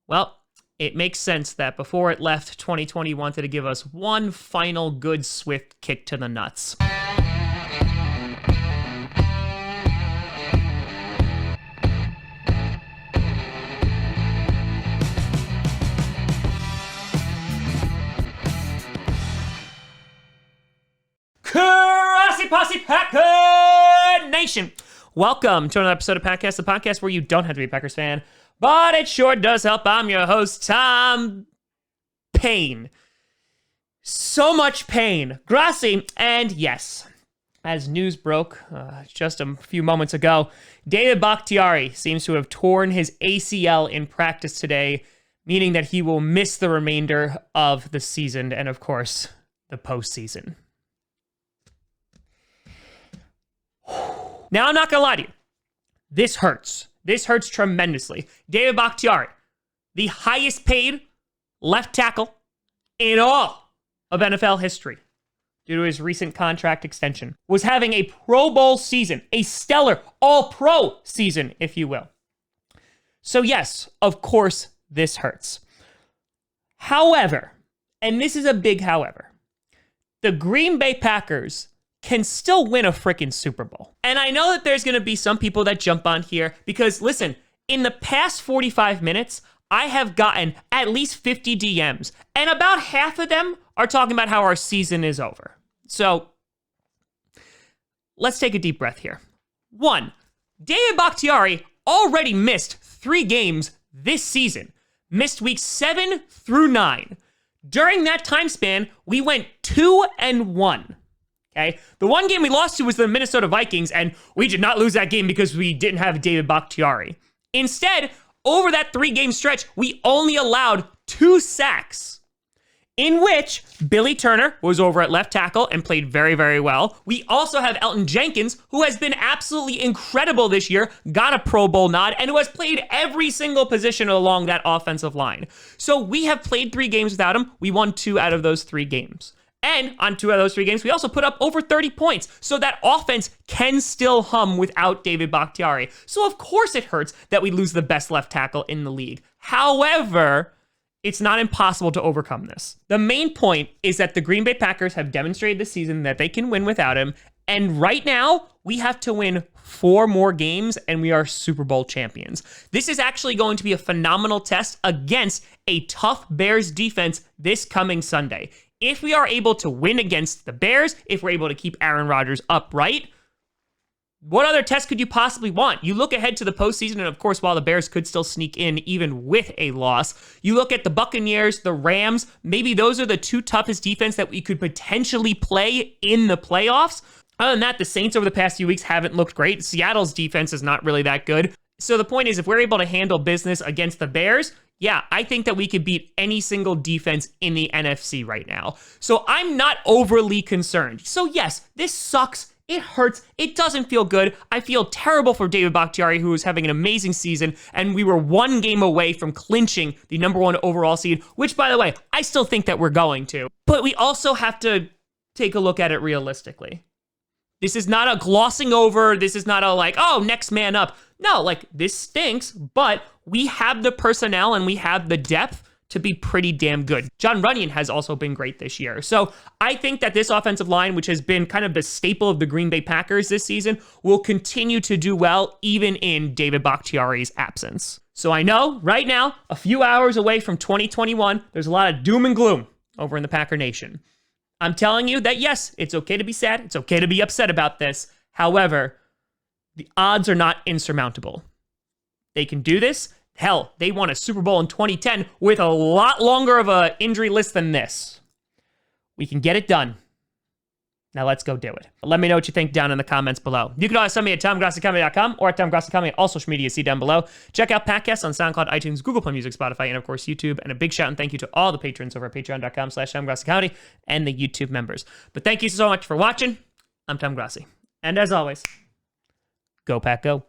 Well, it makes sense that before it left, 2020 wanted to give us one final good swift kick to the nuts. Grossi Posse Packer Nation! Welcome to another episode of Packcast, the podcast where you don't have to be a Packers fan, but it sure does help. I'm your host, Tom Payne. So much pain. Grossi, and yes, as news broke just a few moments ago, David Bakhtiari seems to have torn his ACL in practice today, meaning that he will miss the remainder of the season and, of course, the postseason. Now, I'm not going to lie to you. This hurts. This hurts tremendously. David Bakhtiari, the highest paid left tackle in all of NFL history due to his recent contract extension, was having a Pro Bowl season, a stellar all-pro season, if you will. So yes, of course, this hurts. However, and this is a big however, the Green Bay Packers can still win a freaking Super Bowl. And I know that there's going to be some people that jump on here because, listen, in the past 45 minutes, I have gotten at least 50 DMs, and about half of them are talking about how our season is over. So let's take a deep breath here. 1, David Bakhtiari already missed 3 games this season, missed weeks 7 through 9. During that time span, we went 2-1. Okay, the one game we lost to was the Minnesota Vikings, and we did not lose that game because we didn't have David Bakhtiari. Instead, over that 3-game stretch, we only allowed 2 sacks, in which Billy Turner was over at left tackle and played very, very well. We also have Elton Jenkins, who has been absolutely incredible this year, got a Pro Bowl nod, and who has played every single position along that offensive line. So we have played 3 games without him. We won 2 out of those 3 games. And on 2 out of those 3 games, we also put up over 30 points. So that offense can still hum without David Bakhtiari. So of course it hurts that we lose the best left tackle in the league. However, it's not impossible to overcome this. The main point is that the Green Bay Packers have demonstrated this season that they can win without him. And right now, we have to win 4 more games and we are Super Bowl champions. This is actually going to be a phenomenal test against a tough Bears defense this coming Sunday. If we are able to win against the Bears, if we're able to keep Aaron Rodgers upright, what other test could you possibly want? You look ahead to the postseason, and of course, while the Bears could still sneak in even with a loss, you look at the Buccaneers, the Rams, maybe those are the 2 toughest defense that we could potentially play in the playoffs. Other than that, the Saints over the past few weeks haven't looked great. Seattle's defense is not really that good. So the point is, if we're able to handle business against the Bears, yeah, I think that we could beat any single defense in the NFC right now. So I'm not overly concerned. So yes, this sucks. It hurts. It doesn't feel good. I feel terrible for David Bakhtiari, who is having an amazing season, and we were 1 game away from clinching the number 1 overall seed, which, by the way, I still think that we're going to. But we also have to take a look at it realistically. This is not a glossing over. This is not a like, oh, next man up. No, like, this stinks, but we have the personnel and we have the depth to be pretty damn good. John Runyan has also been great this year. So I think that this offensive line, which has been kind of the staple of the Green Bay Packers this season, will continue to do well even in David Bakhtiari's absence. So I know right now, a few hours away from 2021, there's a lot of doom and gloom over in the Packer Nation. I'm telling you that yes, it's okay to be sad. It's okay to be upset about this. However, the odds are not insurmountable. They can do this. Hell, they won a Super Bowl in 2010 with a lot longer of an injury list than this. We can get it done. Now let's go do it. Let me know what you think down in the comments below. You can always send me at TomGrossiComedy.com or at TomGrossiComedy at all social media, see down below. Check out Packcast on SoundCloud, iTunes, Google Play Music, Spotify, and of course YouTube. And a big shout and thank you to all the patrons over at patreon.com/TomGrossiComedy and the YouTube members. But thank you so much for watching. I'm Tom Grossi. And as always, go Pack, go.